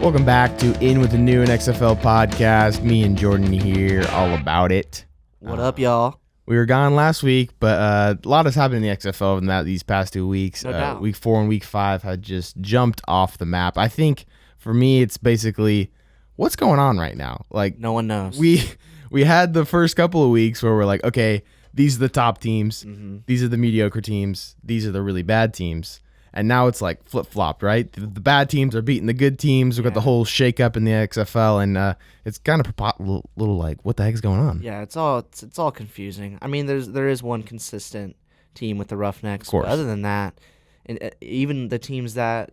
Welcome back to In with the New and XFL podcast. Me and Jordan here, all about it. What up, y'all? We were gone last week, but a lot has happened in the XFL in these past 2 weeks. No doubt. Week 4 and week 5 had just jumped off the map. I think for me, it's basically what's going on right now. Like, No one knows. we had the first couple of weeks where we're like, okay, these are the top teams, these are the mediocre teams, these are the really bad teams. And now it's like flip-flopped, right? The bad teams are beating the good teams. We've got the whole shake-up in the XFL, and it's kind of little like, what the heck is going on? Yeah, it's all confusing. I mean, there is one consistent team with the Roughnecks. Of course. But other than that, and even the teams that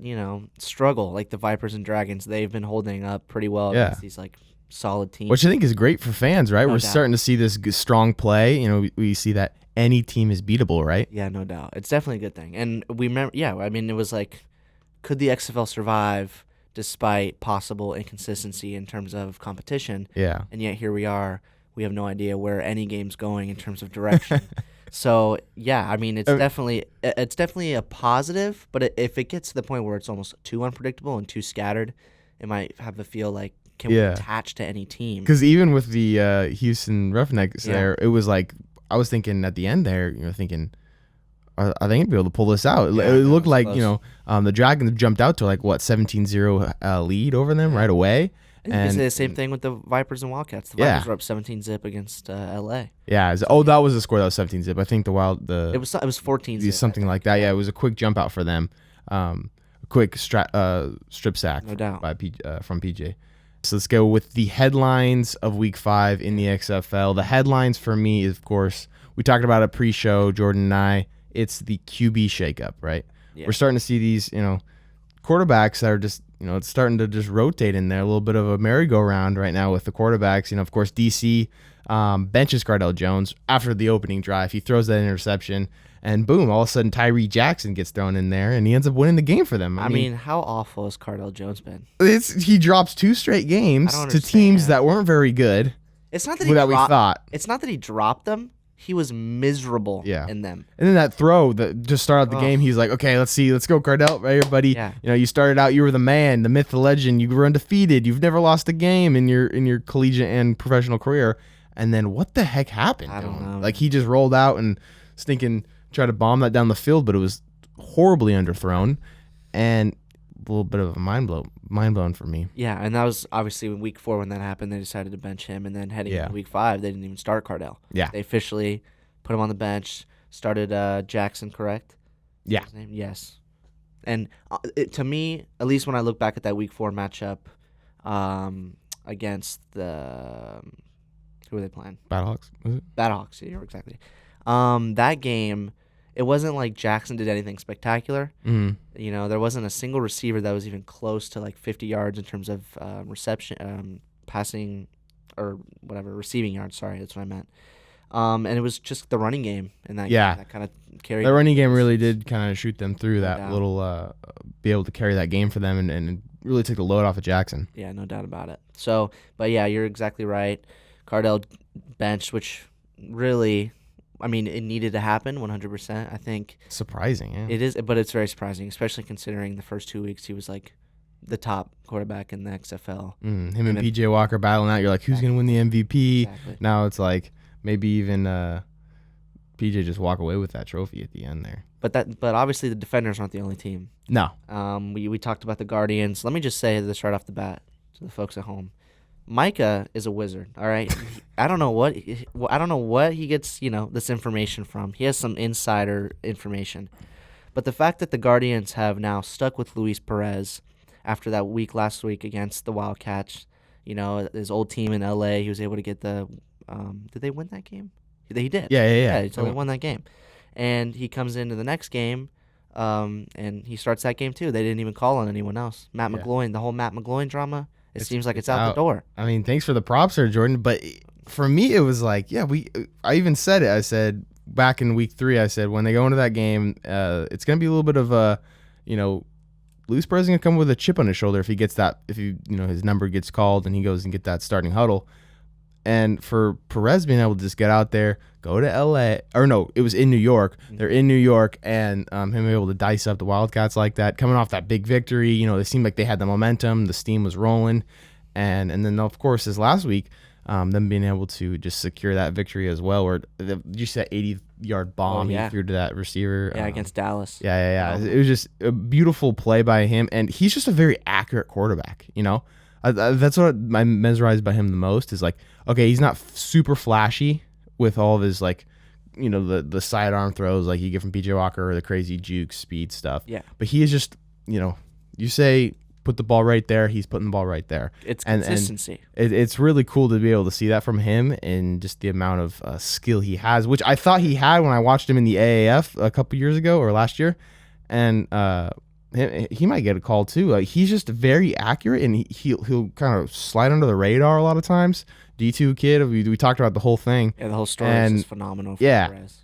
struggle, like the Vipers and Dragons, they've been holding up pretty well against these like solid teams. Which I think is great for fans, right? We're doubt. starting to see this strong play. You know, we see that any team is beatable, right? Yeah, no doubt. It's definitely a good thing. And we remember, I mean, it was like, could the XFL survive despite possible inconsistency in terms of competition? Yeah. And yet here we are. We have no idea where any game's going in terms of direction. So yeah, I mean, it's definitely a positive. But if it gets to the point where it's almost too unpredictable and too scattered, it might have the feel like, can we attach to any team? Because even with the Houston Roughnecks there, it was like, I was thinking at the end there, thinking, are they going to be able to pull this out? Yeah, it looked like, close. the Dragons jumped out to like, what, 17-0 lead over them right away. I think it's the same thing with the Vipers and Wildcats. The Vipers were up 17-zip against LA. Yeah. That was the score. That was 17-zip. I think it was 14-zip. Something like that. Yeah, it was a quick jump out for them. A quick strip sack No doubt. from PJ. So let's go with the headlines of Week 5 in the XFL. The headlines for me, of course, we talked about it pre-show, Jordan and I. It's the QB shakeup, right? Yeah. We're starting to see these, quarterbacks that are just, it's starting to just rotate in there. A little bit of a merry-go-round right now with the quarterbacks. Of course, DC benches Cardell Jones after the opening drive. He throws that interception, and boom, all of a sudden Tyree Jackson gets thrown in there, and he ends up winning the game for them. I mean, how awful has Cardell Jones been? He drops 2 straight games to teams that weren't very good. It's not that we thought. It's not that he dropped them. He was miserable in them. And then that throw that just started the game, he's like, okay, let's go, Cardell, right here, buddy. Yeah. You started out, you were the man, the myth, the legend. You were undefeated. You've never lost a game in your collegiate and professional career. And then what the heck happened? I don't know. Like, he just rolled out and stinking tried to bomb that down the field, but it was horribly underthrown and a little bit of a mind blown for me. Yeah, and that was obviously in Week 4 when that happened. They decided to bench him, and then heading into Week 5, they didn't even start Cardell. Yeah. They officially put him on the bench, started Jackson, correct? Yeah. His name? Yes. And to me, at least when I look back at that Week 4 matchup against the who were they playing? Battlehawks, was it? Battlehawks, yeah, exactly. That game, it wasn't like Jackson did anything spectacular. Mm-hmm. There wasn't a single receiver that was even close to like 50 yards in terms of reception, passing, or whatever, receiving yards. Sorry, that's what I meant. And it was just the running game in that game that kind of carried. The running game really did kind of shoot them through that doubt. little, be able to carry that game for them and really took the load off of Jackson. Yeah, no doubt about it. So, but yeah, you're exactly right. Cardell benched, which really, I mean, it needed to happen 100%. I think surprising, yeah. It is, but it's very surprising, especially considering the first 2 weeks he was like the top quarterback in the XFL. Him and PJ Walker battling out. You're like, who's going to win the MVP? Exactly. Now it's like maybe even PJ just walk away with that trophy at the end there. But obviously the defenders aren't the only team. No. We talked about the Guardians. Let me just say this right off the bat to the folks at home. Micah is a wizard, all right? I don't know what he gets, this information from. He has some insider information. But the fact that the Guardians have now stuck with Luis Perez after that week last week against the Wildcats, his old team in LA, he was able to get the did they win that game? He did. Yeah. He totally won that game. And he comes into the next game and he starts that game too. They didn't even call on anyone else. Matt McGloin, the whole Matt McGloin drama, it seems like it's out the door. I mean, thanks for the props there, Jordan. But for me, it was like, I even said it. I said back in week 3, I said when they go into that game, it's going to be a little bit of a, Luis Perez is going to come with a chip on his shoulder if his number gets called and he goes and get that starting huddle. And for Perez being able to just get out there, go to LA, or no, it was in New York. They're in New York, and him able to dice up the Wildcats like that, coming off that big victory. You know, it seemed like they had the momentum, the steam was rolling, and then of course this last week, them being able to just secure that victory as well. Where you see that 80-yard bomb he threw to that receiver. Yeah, against Dallas. Yeah. It was just a beautiful play by him, and he's just a very accurate quarterback. You know, that's what I'm mesmerized by him the most. Is like, okay, he's not super flashy with all of his like, you know, the sidearm throws like you get from PJ Walker or the crazy juke speed stuff. Yeah, but he is just, you know, you say put the ball right there, he's putting the ball right there. It's consistency. And it's really cool to be able to see that from him and just the amount of skill he has, which I thought he had when I watched him in the AAF a couple years ago or last year. And he might get a call too. Like, he's just very accurate, and he'll kind of slide under the radar a lot of times. D2 kid, we talked about the whole thing. Yeah, the whole story is just phenomenal for Perez.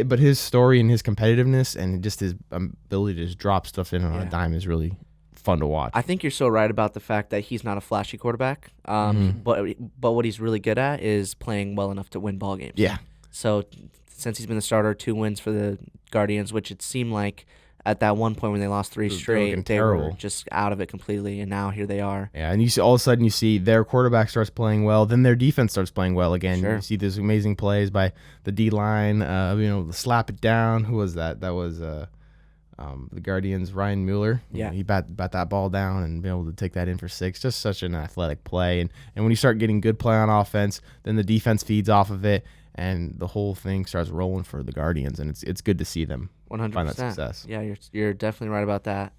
But his story and his competitiveness and just his ability to just drop stuff in on a dime is really fun to watch. I think you're so right about the fact that he's not a flashy quarterback. But what he's really good at is playing well enough to win ball games. Yeah. So since he's been the starter, 2 wins for the Guardians, which it seemed like at that one point when they lost 3 straight, they were just out of it completely, and now here they are. Yeah, and you see all of a sudden their quarterback starts playing well, then their defense starts playing well again. Sure. You see these amazing plays by the D line. The slap it down. Who was that? That was the Guardians' Ryan Mueller. Yeah, he bat that ball down and be able to take that in for 6. Just such an athletic play, and when you start getting good play on offense, then the defense feeds off of it, and the whole thing starts rolling for the Guardians, and it's good to see them 100% find that success. Yeah, you're definitely right about that.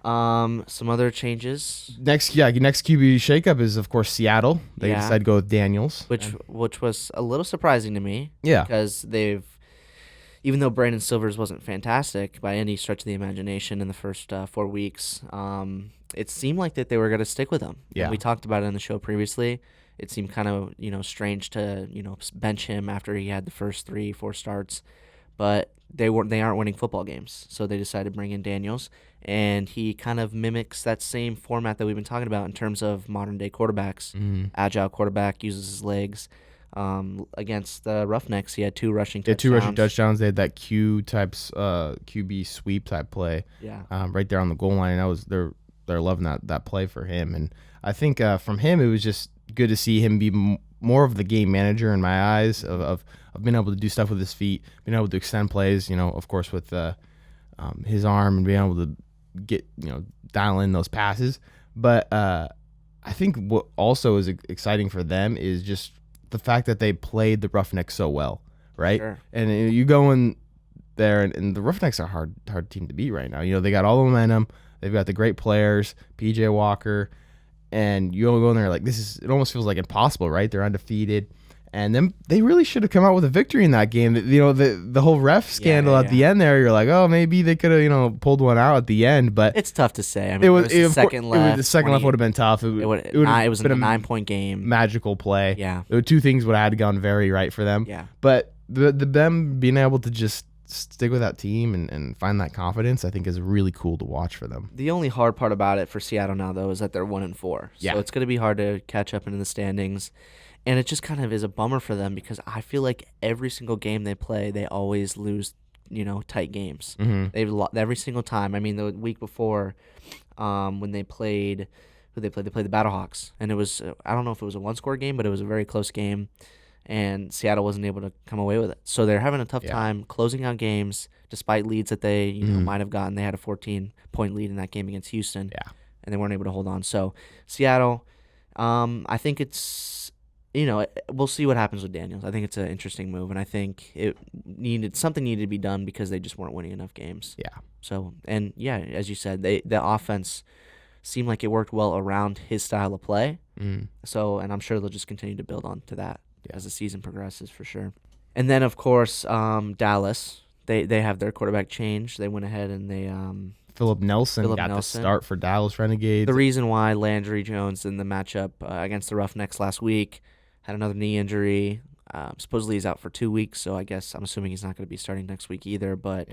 Some other changes. Next QB shakeup is of course Seattle. They decided to go with Daniels, which was a little surprising to me. Yeah, because even though Brandon Silvers wasn't fantastic by any stretch of the imagination in the first 4 weeks, it seemed like that they were going to stick with him. Yeah, and we talked about it in the show previously. It seemed kind of strange to bench him after he had the first 3-4 starts, but they aren't winning football games, so they decided to bring in Daniels, and he kind of mimics that same format that we've been talking about in terms of modern day quarterbacks. Agile quarterback, uses his legs. Against the Roughnecks, he had 2 rushing touchdowns. 2 rushing touchdowns. They had that QB sweep type play. Yeah. Right there on the goal line. And they're loving that play for him. And I think from him, it was just good to see him be more of the game manager in my eyes of being able to do stuff with his feet, being able to extend plays. Of course with his arm and being able to get dial in those passes. But I think what also is exciting for them is just the fact that they played the Roughnecks so well, right? Sure. And you go in there, and the Roughnecks are a hard team to beat right now. They got all the momentum. They've got the great players, PJ Walker, and you go in there like it almost feels like impossible, right? They're undefeated. And then they really should have come out with a victory in that game. The whole ref scandal at the end there, you're like, oh, maybe they could have pulled one out at the end. But it's tough to say. I mean, it was the second left. The second left would have been tough. It was a 9-point game. Magical play. Yeah. There were 2 things would have had to gone very right for them. Yeah. But them being able to just stick with that team and find that confidence, I think is really cool to watch for them. The only hard part about it for Seattle now, though, is that they're 1-4. Yeah. So it's going to be hard to catch up into the standings. And it just kind of is a bummer for them because I feel like every single game they play, they always lose, tight games. Mm-hmm. They've lost every single time. I mean, the week before, when they played, they played the Battlehawks, and it was I don't know if it was a 1-score game, but it was a very close game, and Seattle wasn't able to come away with it. So they're having a tough time closing out games despite leads that they might have gotten. They had a 14-point lead in that game against Houston, and they weren't able to hold on. So Seattle, I think it's. We'll see what happens with Daniels. I think it's an interesting move, and I think something needed to be done because they just weren't winning enough games. Yeah. So, and yeah, as you said, the offense seemed like it worked well around his style of play. So, and I'm sure they'll just continue to build on to that as the season progresses for sure. And then of course, Dallas, they have their quarterback change. They went ahead and they Philip Nelson got the start for Dallas Renegades. The reason why Landry Jones in the matchup against the Roughnecks last week had another knee injury. Supposedly he's out for 2 weeks, so I guess I'm assuming he's not going to be starting next week either. But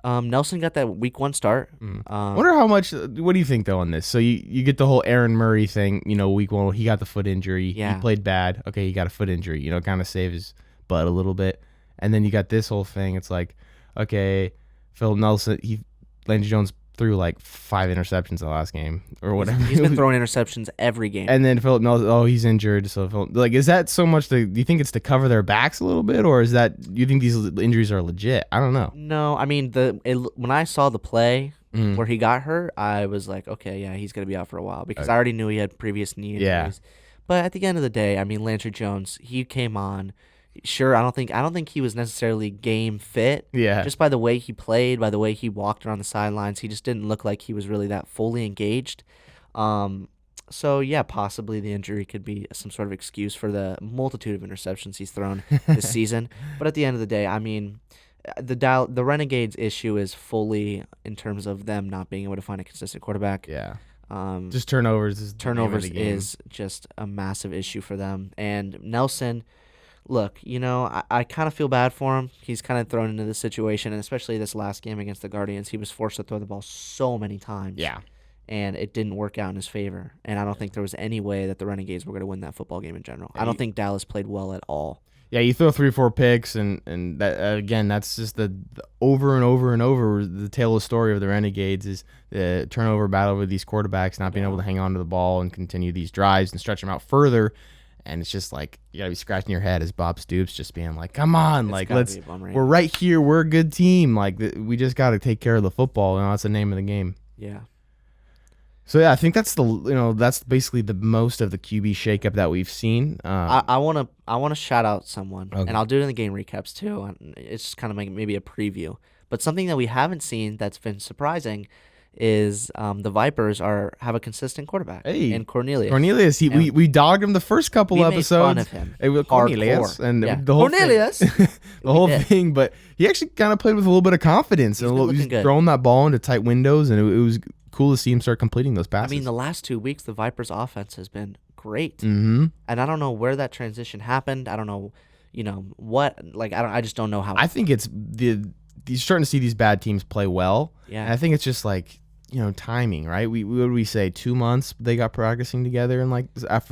Nelson got that week 1 start. Wonder how much. What do you think though on this? So you get the whole Aaron Murray thing. Week 1 he got the foot injury. Yeah. He played bad. Okay, he got a foot injury. Kind of saved his butt a little bit. And then you got this whole thing. It's like, okay, Phil Nelson. Landry Jones threw like 5 interceptions the last game or whatever. He's been throwing interceptions every game. And then Philip Nelson, he's injured. So is that so much? Do you think it's to cover their backs a little bit, or is that you think these injuries are legit? I don't know. No, I mean when I saw the play where he got hurt, I was like, okay, yeah, he's gonna be out for a while because I already knew he had previous knee injuries. Yeah. But at the end of the day, I mean, Landry Jones, he came on. Sure, I don't think he was necessarily game fit. Yeah. Just by the way he played, by the way he walked around the sidelines, he just didn't look like he was really that fully engaged. So yeah, possibly the injury could be some sort of excuse for the multitude of interceptions he's thrown this season. But at the end of the day, I mean, the Renegades' issue is fully in terms of them not being able to find a consistent quarterback. Yeah. Just turnovers. Turnovers is just a massive issue for them. And Nelson, look, I kind of feel bad for him. He's kind of thrown into this situation, and especially this last game against the Guardians, he was forced to throw the ball so many times. Yeah. And it didn't work out in his favor. And I don't think there was any way that the Renegades were going to win that football game in general. I don't think Dallas played well at all. Yeah, you throw 3-4 picks, and that again, that's just the over and over and over the tale of the story of the Renegades is the turnover battle with these quarterbacks not being able to hang on to the ball and continue these drives and stretch them out further. And it's just like you gotta be scratching your head as Bob Stoops just being like, "Come on, we're right here. We're a good team. Like we just got to take care of the football. That's the name of the game." Yeah. So yeah, I think that's that's basically the most of the QB shakeup that we've seen. I wanna shout out someone, Okay. and I'll do it in the game recaps too. And it's just kind of maybe a preview, but something that we haven't seen that's been surprising is the Vipers have a consistent quarterback in Cornelius. Cornelius, we dogged him the first couple episodes. Made fun of him. It was Cornelius, Hardcore. and Yeah. the whole Cornelius, thing, the whole thing. But he actually kind of played with a little bit of confidence. He's He's looking good. throwing that ball into tight windows, and it was cool to see him start completing those passes. I mean, the last 2 weeks, the Vipers' offense has been great, mm-hmm. and I don't know where that transition happened. I don't know, what. Like, I just don't know how. I think it's you're starting to see these bad teams play well. Yeah. And I think it's just like timing, right? What did we say? 2 months they got practicing together, and like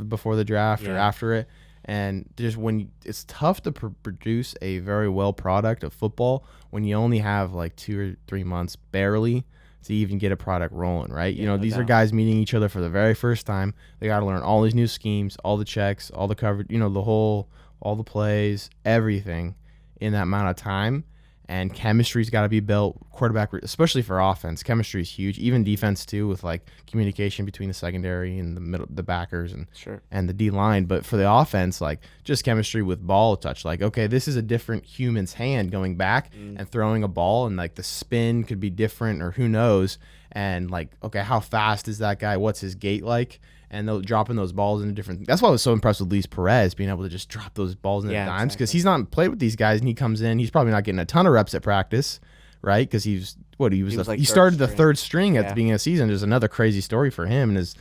before the draft or after it. And just it's tough to produce a very well product of football when you only have like 2 or 3 months barely to even get a product rolling, right? Yeah, These are guys meeting each other for the very first time. They got to learn all these new schemes, all the checks, all the coverage, all the plays, everything in that amount of time. And chemistry's got to be built. Quarterback, especially for offense, chemistry is huge. Even defense too, with like communication between the secondary and the middle, the backers, and the D line. But for the offense, like just chemistry with ball touch. Like, okay, this is a different human's hand going back and throwing a ball, and like the spin could be different, or who knows. And like, okay, how fast is that guy? What's his gait like? And they're dropping those balls into different. That's why I was so impressed with Luis Perez being able to just drop those balls into dimes because he's not played with these guys, and he comes in. He's probably not getting a ton of reps at practice, right? Because he started the third string at the beginning of the season. There's another crazy story for him and his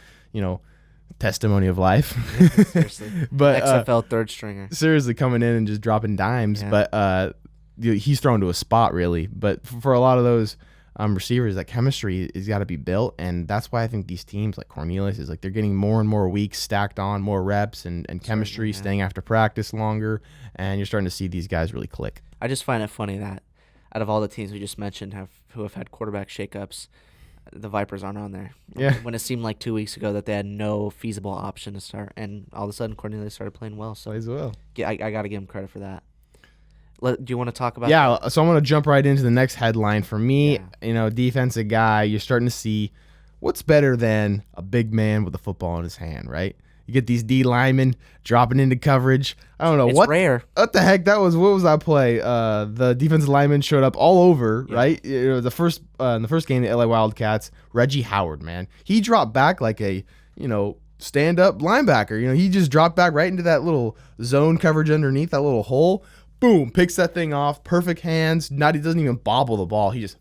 testimony of life. Yeah, seriously, but XFL third stringer. Seriously, coming in and just dropping dimes, Yeah. but he's thrown to a spot really. But for a lot of those. Receivers, that chemistry has got to be built, and that's why I think these teams like Cornelius is like they're getting more and more weeks stacked on, more reps and chemistry, staying after practice longer, and you're starting to see these guys really click. I just find it funny that out of all the teams we just mentioned who have had quarterback shakeups, the Vipers aren't on there. Yeah. When it seemed like 2 weeks ago that they had no feasible option to start, and all of a sudden Cornelius started playing well. So Plays well. I got to give him credit for that. Do you want to talk about? Yeah, so I'm going to jump right into the next headline. For me, defensive guy, you're starting to see what's better than a big man with a football in his hand, right? You get these D linemen dropping into coverage. I don't know It's rare. What the heck that was? What was that play? The defensive lineman showed up all over, right? The first in the first game, the LA Wildcats, Reggie Howard, man, he dropped back like a stand-up linebacker. He just dropped back right into that little zone coverage underneath that little hole. Boom, picks that thing off. Perfect hands. He doesn't even bobble the ball. He just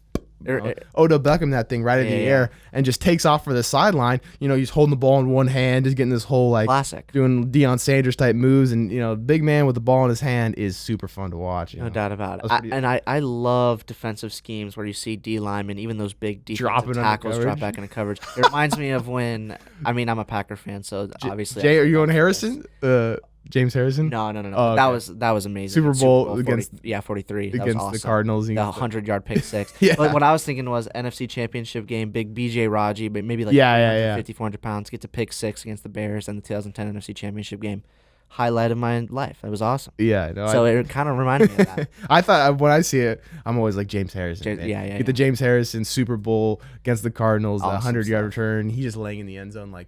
Odell Beckham that thing right in the Yeah. air and just takes off for the sideline. He's holding the ball in one hand, just getting this whole like Classic. doing Deion Sanders type moves, and big man with the ball in his hand is super fun to watch. No doubt about it. That's pretty- I love defensive schemes where you see D linemen, even those big defensive Dropping under tackles, drop coverage. back into coverage. It reminds me of when I'm a Packer fan, so obviously. Jay, are you on on Harrison? James Harrison? No. Oh, That okay. was amazing. Super Bowl 40 against 43. That was against awesome. the Cardinals. The 100-yard pick six. Yeah. But what I was thinking was NFC Championship game, big BJ Raji, but maybe like Yeah. 400 pounds, get to pick six against the Bears and the 2010 NFC Championship game. Highlight of my life. That was awesome. Yeah, no, So it kind of reminded me of that. I thought when I see it, I'm always like James Harrison. James- man. yeah. Get the James Harrison Super Bowl against the Cardinals, the Awesome 100-yard stuff. return. He just laying in the end zone like,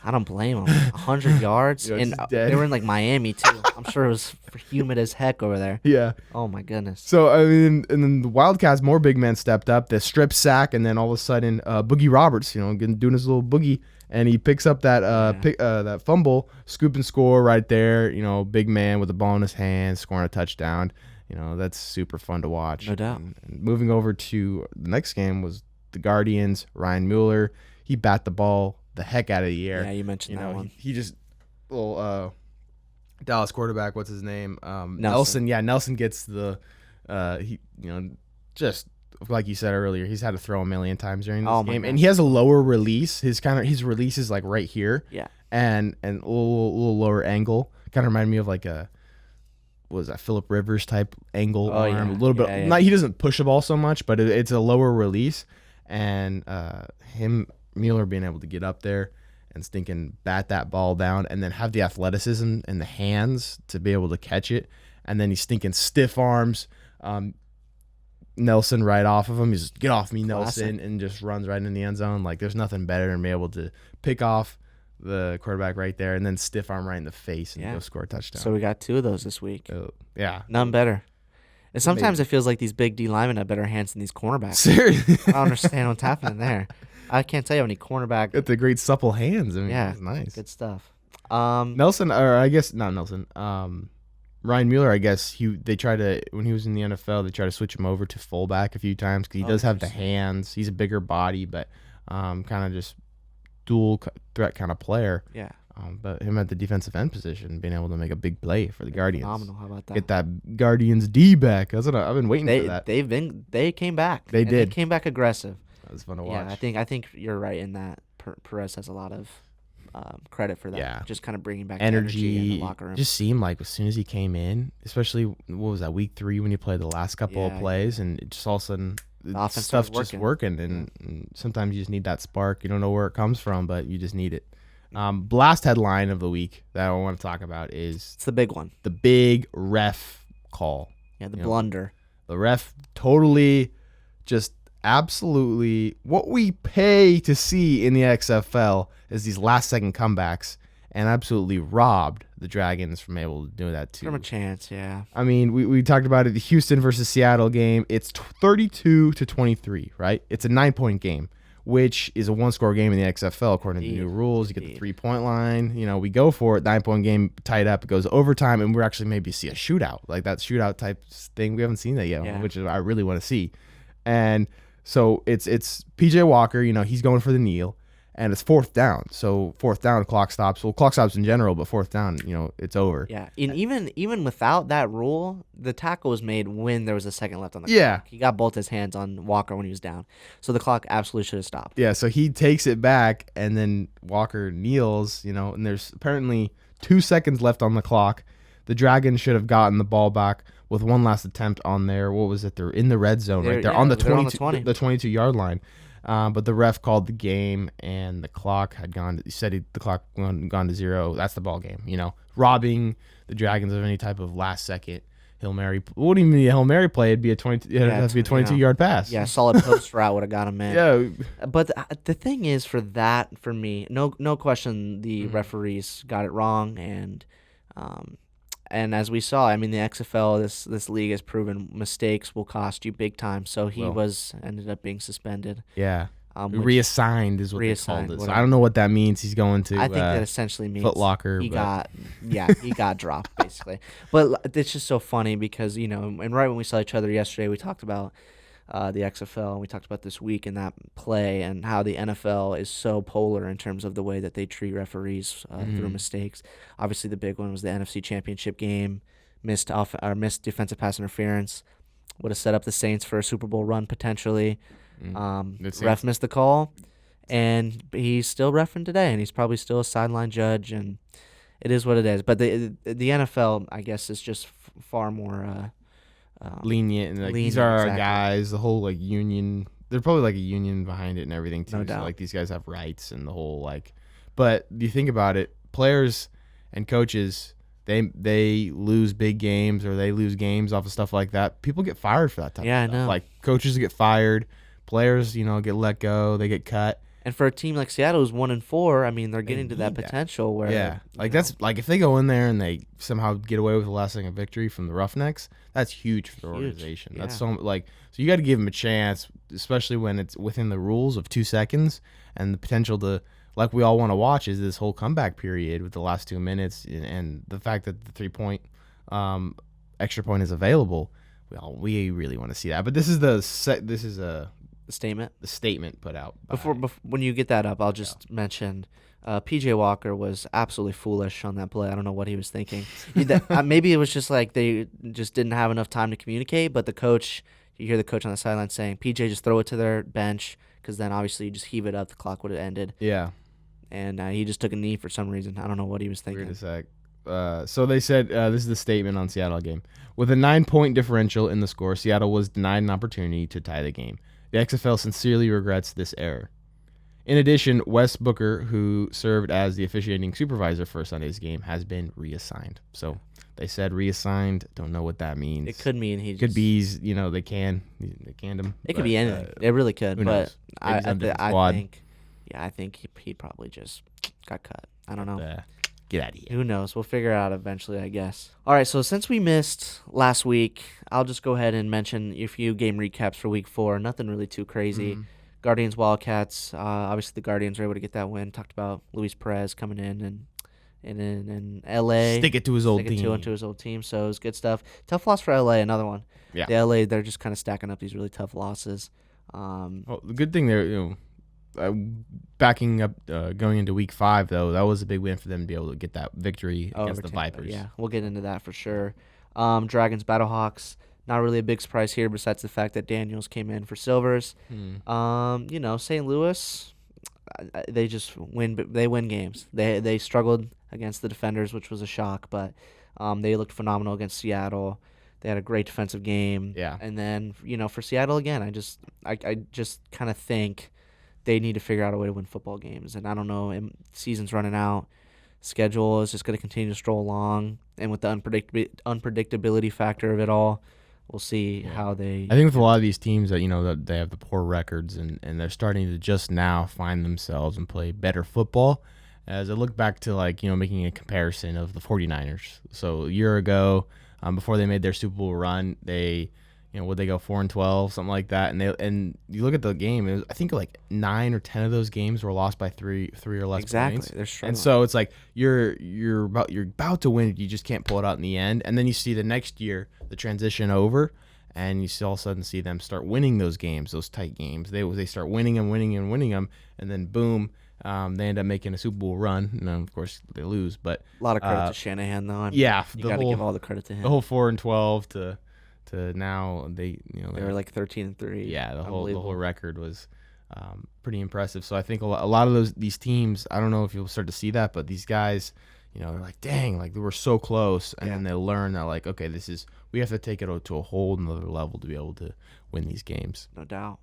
I don't blame him. 100 yards, Yo, it's and dead. they were in like Miami too. I'm sure it was humid as heck over there. yeah. Oh my goodness. So I mean, and then the Wildcats, more big men stepped up. The strip sack, and then all of a sudden, Boogie Roberts, doing his little boogie, and he picks up that that fumble, scoop and score right there. Big man with the ball in his hand, scoring a touchdown. That's super fun to watch. No doubt. And moving over to the next game was the Guardians. Ryan Mueller, he bat the ball the heck out of the air. Yeah, you mentioned that one. He just little Dallas quarterback. What's his name? Nelson. Yeah, Nelson gets the just like you said earlier. He's had to throw a million times during this Oh my game, God. and he has a lower release. His release is like right here. Yeah. and a little lower angle. Kind of reminded me of like a what was that Phillip Rivers type angle Oh, arm. yeah. A little bit. Yeah. Not he doesn't push the ball so much, but it's a lower release, and Mueller being able to get up there and stinking bat that ball down and then have the athleticism and the hands to be able to catch it. And then he's stinking stiff arms Nelson right off of him. He's just, get off me, Nelson, Classic. and just runs right in the end zone. Like there's nothing better than being able to pick off the quarterback right there and then stiff arm right in the face and Yeah. go score a touchdown. So we got two of those this week. Yeah. None better. And sometimes it feels like these big D linemen have better hands than these cornerbacks. Seriously. I don't understand what's happening there. I can't tell you how many cornerback. Got the great supple hands. I mean, Yeah, it's nice. Good stuff. Nelson, or I guess not Nelson. Ryan Mueller, I guess they try to when he was in the NFL, they try to switch him over to fullback a few times because he does have the hands. He's a bigger body, but kind of just dual threat kind of player. Yeah. But him at the defensive end position, being able to make a big play for the Guardians. Phenomenal. How about that? Get that Guardians D back. That's what I've been waiting for that. They came back. They And did. They came back aggressive. That was fun to watch. Yeah, I think you're right in that. Perez has a lot of credit for that. Yeah. Just kind of bringing back energy in the locker room. just seemed like as soon as he came in, especially what was that week 3 when he played the last couple of Yeah, plays, and it just all of a sudden offense stuff started just working, and sometimes you just need that spark. You don't know where it comes from, but you just need it. Blast headline of the week that I want to talk about is It's the big one. the big ref call. Yeah, the You know, blunder. The ref totally just absolutely what we pay to see in the XFL is these last second comebacks, and absolutely robbed the Dragons from able to do that too. From a chance, yeah. I mean, we talked about it, the Houston versus Seattle game. It's 32-23, right? It's a 9-point game, which is a one-score game in the XFL according to the new rules. You get the 3-point line. We go for it. 9-point game tied up. It goes overtime, and we're actually maybe see a shootout, like that shootout type thing. We haven't seen that yet, Yeah. which I really want to see. And so it's PJ Walker. He's going for the kneel. And it's 4th down. So 4th down, clock stops. Well, clock stops in general, but 4th down, it's over. Yeah, and even without that rule, the tackle was made when there was a second left on the Yeah. clock. He got both his hands on Walker when he was down, so the clock absolutely should have stopped. Yeah, so he takes it back, and then Walker kneels, and there's apparently 2 seconds left on the clock. The Dragons should have gotten the ball back with one last attempt on there. What was it? They're in the red zone, right? They're on the 22-yard line. But the ref called the game, and the clock had gone. He said the clock gone to 0. That's the ball game. Robbing the Dragons of any type of last second Hail Mary. It wouldn't even be a Hail Mary play. It'd be a 22-yard pass. Yeah, solid post route would have got him in. Yeah. But the thing is, for me, no question, the referees got it wrong, and as we saw, I mean, the XFL, this league has proven mistakes will cost you big time. So he ended up being suspended. Yeah. Which Reassigned is what they reassigned, called it. So whatever. I don't know what that means. He's going to I think that essentially means Foot Locker. he but- got dropped basically. But it's just so funny because and right when we saw each other yesterday, we talked about the XFL, and we talked about this week in that play and how the NFL is so polar in terms of the way that they treat referees through mistakes. Obviously, the big one was the NFC Championship game, missed defensive pass interference, would have set up the Saints for a Super Bowl run potentially. Ref missed the call, and he's still reffing today, and he's probably still a sideline judge, and it is what it is. But the NFL, I guess, is just far more lenient, and like lenient, these are our exactly. guys. The whole like union, they're probably like a union behind it and everything too. No So, doubt. like these guys have rights and the whole like. But you think about it, players and coaches, they lose big games or they lose games off of stuff like that. People get fired for that type Yeah, of I stuff. know. Like coaches get fired, players get let go, they get cut. And for a team like Seattle, who's 1-4, I mean, they're getting to that need that. potential where Yeah, like you know, that's like if they go in there and they somehow get away with a last second victory from the Roughnecks, that's huge for the Huge, organization. That's yeah. so you got to give them a chance, especially when it's within the rules of 2 seconds and the potential to, like we all want to watch, is this whole comeback period with the last 2 minutes and the fact that the 3-point extra point is available. We really want to see that, but this is the statement. statement put out by, Before when you get that up, I'll just mention PJ Walker was absolutely foolish on that play. I don't know what he was thinking. Maybe it was just like they just didn't have enough time to communicate. But you hear the coach on the sideline saying, "PJ, just throw it to their bench," because then obviously you just heave it up, the clock would have ended. yeah. And he just took a knee for some reason. I don't know what he was thinking. Weird as heck. So they said this is the statement on Seattle game. With a 9-point differential in the score, Seattle was denied an opportunity to tie the game. The XFL sincerely regrets this error. In addition, Wes Booker, who served as the officiating supervisor for Sunday's game, has been reassigned. So they said reassigned. Don't know what that means. It could mean he Could be they canned him. It could be anything. It really could. who But knows? Maybe he's on a different I squad. think, I think he probably just got cut. I don't know. Get out of here. Who knows? We'll figure it out eventually, I guess. All right, so since we missed last week, I'll just go ahead and mention a few game recaps for week 4. Nothing really too crazy. Guardians, Wildcats. Obviously, the Guardians were able to get that win. Talked about Luis Perez coming in and LA. Stick it to his old Stick it team. to his old team. So it was good stuff. Tough loss for LA, another one. Yeah. The LA, they're just kind of stacking up these really tough losses. Well, the good thing there, backing up, going into week 5 though, that was a big win for them to be able to get that victory against the Tampa, Vipers. Yeah, we'll get into that for sure. Dragons, Battlehawks. Not really a big surprise here, besides the fact that Daniels came in for Silvers. St. Louis, they just win. They win games. They struggled against the defenders, which was a shock, but they looked phenomenal against Seattle. They had a great defensive game. Yeah. And then for Seattle again, I just kind of think they need to figure out a way to win football games. And I don't know, season's running out. Schedule is just going to continue to stroll along, and with the unpredictability factor of it all, we'll see how they. I think with a lot of these teams that they have the poor records and they're starting to just now find themselves and play better football. As I look back to making a comparison of the 49ers. So a year ago, before they made their Super Bowl run, they would they go 4-12, something like that, and you look at the game, it was, I think like 9 or 10 of those games were lost by three or less points. They're struggling. And so it's like you're about to win it, you just can't pull it out in the end. And then you see the next year the transition over, and you all of a sudden see them start winning those games, those tight games. They start winning them, and then boom, they end up making a Super Bowl run. And then of course they lose, but a lot of credit to Shanahan though. you got to give all the credit to him. The whole 4-12 to now they they were like 13-3. Yeah, the whole record was pretty impressive. So I think a lot of these teams, I don't know if you'll start to see that, but these guys, they're like, dang, like they were so close, and then they learn that like, okay, we have to take it to a whole another level to be able to win these games. No doubt.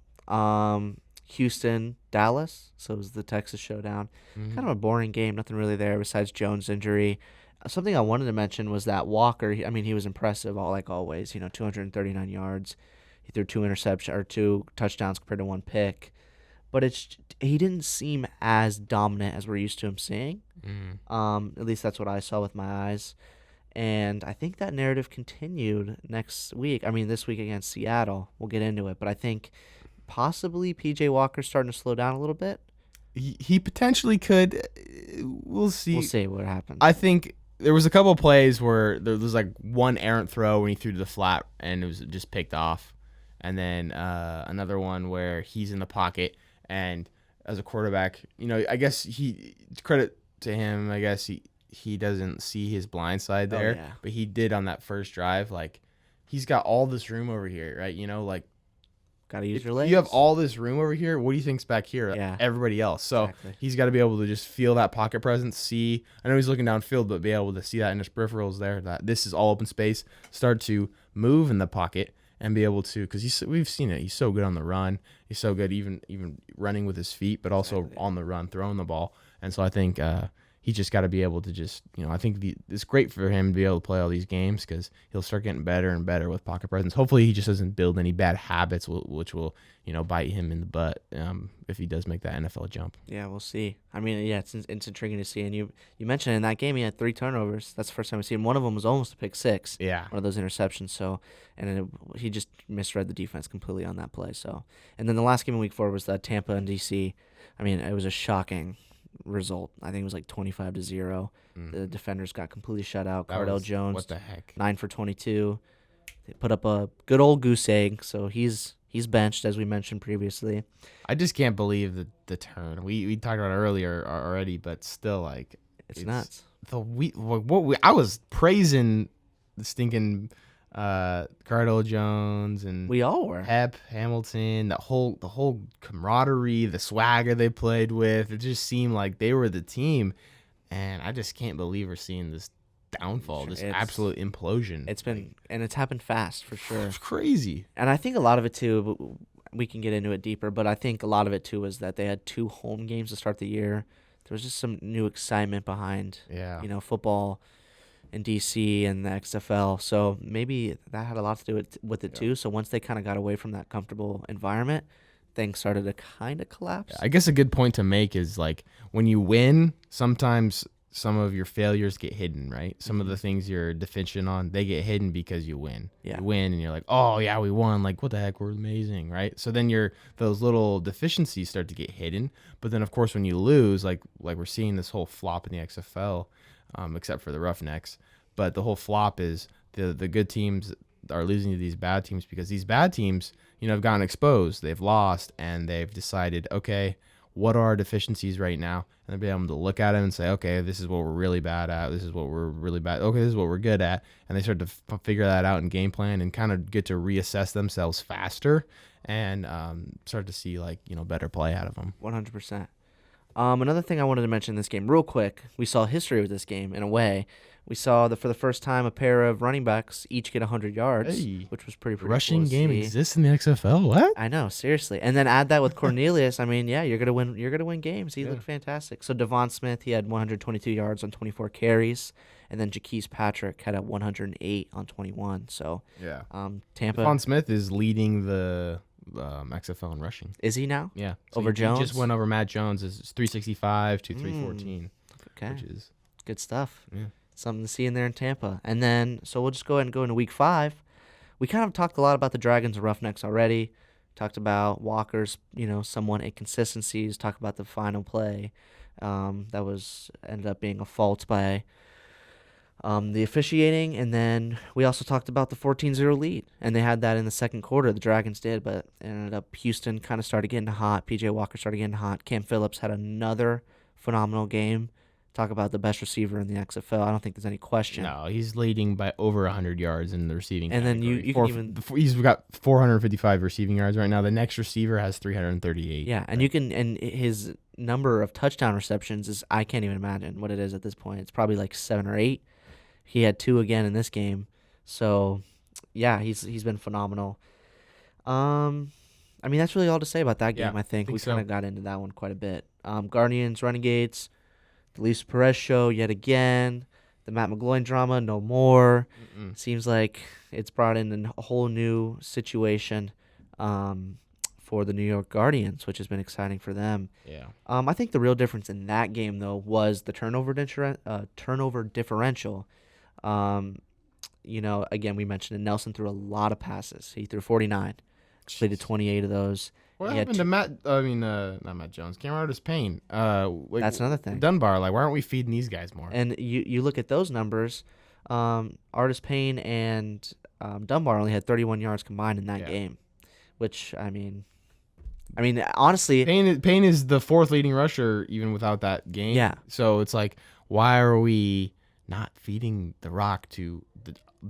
Houston, Dallas. So it was the Texas showdown. Kind of a boring game. Nothing really there besides Jones' injury. Something I wanted to mention was that Walker. He was impressive, like always. 239 yards. He threw 2 touchdowns compared to 1 pick. But he didn't seem as dominant as we're used to him seeing. At least that's what I saw with my eyes. And I think that narrative continued next week. This week against Seattle. We'll get into it. But I think possibly P.J. Walker's starting to slow down a little bit. He potentially could. We'll see. We'll see what happens. I think there was a couple of plays where there was like one errant throw when he threw to the flat and it was just picked off. and then another one where he's in the pocket and as a quarterback, I guess credit to him. I guess he doesn't see his blind side there, yeah. but he did on that first drive. Like he's got all this room over here, right? Like Gotta use if your legs. you have all this room over here, what do you think's back here? Yeah. Everybody else. So Exactly. he's got to be able to just feel that pocket presence, see. I know he's looking downfield, but be able to see that in his peripherals there, that this is all open space, start to move in the pocket and be able to, because we've seen it. He's so good on the run. He's so good even running with his feet, but also on the run, throwing the ball. And so I think he just got to be able to just, I think it's great for him to be able to play all these games because he'll start getting better and better with pocket presence. Hopefully he just doesn't build any bad habits, which will, bite him in the butt if he does make that NFL jump. Yeah, we'll see. I mean, yeah, it's intriguing to see. And you mentioned in that game he had 3 turnovers. That's the first time we've seen him. One of them was almost a pick six. Yeah. One of those interceptions. So, and he just misread the defense completely on that play. So, and then the last game in Week 4 was the Tampa and DC. I mean, it was a shocking result. I think it was like 25-0. The defenders got completely shut out. Cardell Jones, what the heck? 9 for 22. They put up a good old goose egg. So he's benched, as we mentioned previously. I just can't believe the turn. We talked about it earlier already, but still, like it's nuts. I was praising the stinking Cardell Jones and We all were. Hep, Hamilton, the whole camaraderie, the swagger they played with. It just seemed like they were the team, and I just can't believe we're seeing this downfall, this absolute implosion. It's happened fast for sure. It's crazy. And I think a lot of it too, we can get into it deeper, but I think a lot of it too was that they had 2 home games to start the year. There was just some new excitement behind, football in DC and the XFL. So maybe that had a lot to do with it too. So once they kind of got away from that comfortable environment, things started to kind of collapse. I guess a good point to make is like when you win, sometimes some of your failures get hidden, right? Some of the things you're deficient on, they get hidden because you win. Yeah. You win and you're like, oh yeah, we won. Like, what the heck? We're amazing, right? So then those little deficiencies start to get hidden. But then of course when you lose, like we're seeing this whole flop in the XFL, except for the Roughnecks. But the whole flop is the good teams are losing to these bad teams because these bad teams, have gotten exposed. They've lost and they've decided, okay, what are our deficiencies right now? And they'll be able to look at it and say, okay, this is what we're really bad at. This is what we're really bad. Okay, this is what we're good at. And they start to figure that out in game plan and kind of get to reassess themselves faster and start to see better play out of them. 100%. Another thing I wanted to mention in this game real quick, we saw history with this game in a way. We saw that for the first time a pair of running backs each get 100 yards, which was pretty Rushing cool to game see. exists in the XFL. What? I know, seriously. And then add that with Cornelius. I mean, yeah, you're gonna win. You're gonna win games. He looked fantastic. So Devon Smith, he had 122 yards on 24 carries, and then Jaquise Patrick had 108 on 21. So yeah, Tampa. Devon Smith is leading the XFL in rushing. Is he now? Yeah, Over Jones. He just went over Matt Jones. It's 365 to 314. Okay, which is good stuff. Yeah. Something to see in there in Tampa. And then, so we'll just go ahead and go into Week 5. We kind of talked a lot about the Dragons and Roughnecks already. Talked about Walker's, somewhat inconsistencies. Talked about the final play that ended up being a fault by the officiating. And then we also talked about the 14-0 lead. And they had that in the second quarter. The Dragons did, but it ended up Houston kind of started getting hot. P.J. Walker started getting hot. Cam Phillips had another phenomenal game. Talk about the best receiver in the XFL. I don't think there's any question. No, he's leading by over 100 yards in the receiving. And category. then you can even he's got 455 receiving yards right now. The next receiver has 338. Yeah, and and his number of touchdown receptions is, I can't even imagine what it is at this point. It's probably like 7 or 8. He had 2 again in this game. So, yeah, he's been phenomenal. I mean, that's really all to say about that game. I think we kind of got into that one quite a bit. Guardians, Renegades. The Luis Perez show yet again. The Matt McGloin drama, no more. Seems like it's brought in a whole new situation for the New York Guardians, which has been exciting for them. Yeah. I think the real difference in that game, though, was the turnover differential. Again, we mentioned it. Nelson threw a lot of passes. He threw 49, completed 28 of those. What happened to not Matt Jones, Cameron Artis-Payne? That's another thing. Dunbar, why aren't we feeding these guys more? And you look at those numbers, Artis-Payne and Dunbar only had 31 yards combined in that game. which honestly, Payne is the fourth leading rusher even without that game. Yeah. So it's like, why are we not feeding the rock to